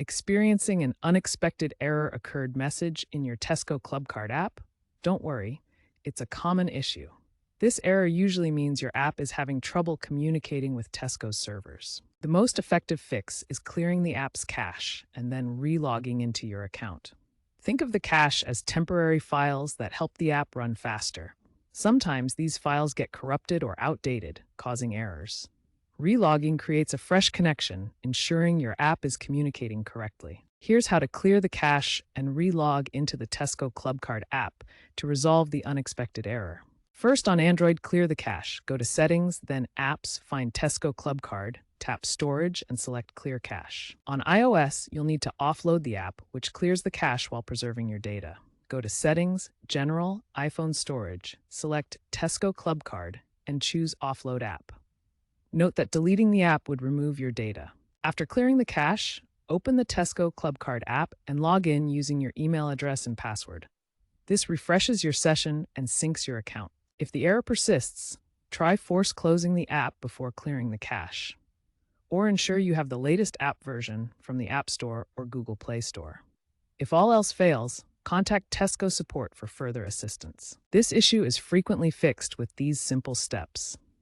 Experiencing an unexpected error occurred message in your Tesco Clubcard app? Don't worry, it's a common issue. This error usually means your app is having trouble communicating with Tesco's servers. The most effective fix is clearing the app's cache and then re-logging into your account. Think of the cache as temporary files that help the app run faster. Sometimes these files get corrupted or outdated, causing errors. Relogging creates a fresh connection, ensuring your app is communicating correctly. Here's how to clear the cache and relog into the Tesco Clubcard app to resolve the unexpected error. First, on Android, clear the cache. Go to Settings, then Apps, find Tesco Clubcard, tap Storage, and select Clear Cache. On iOS, you'll need to offload the app, which clears the cache while preserving your data. Go to Settings, General, iPhone Storage, select Tesco Clubcard, and choose Offload App. Note that deleting the app would remove your data. After clearing the cache, open the Tesco Clubcard app and log in using your email address and password. This refreshes your session and syncs your account. If the error persists, try force closing the app before clearing the cache, or ensure you have the latest app version from the App Store or Google Play Store. If all else fails, contact Tesco support for further assistance. This issue is frequently fixed with these simple steps.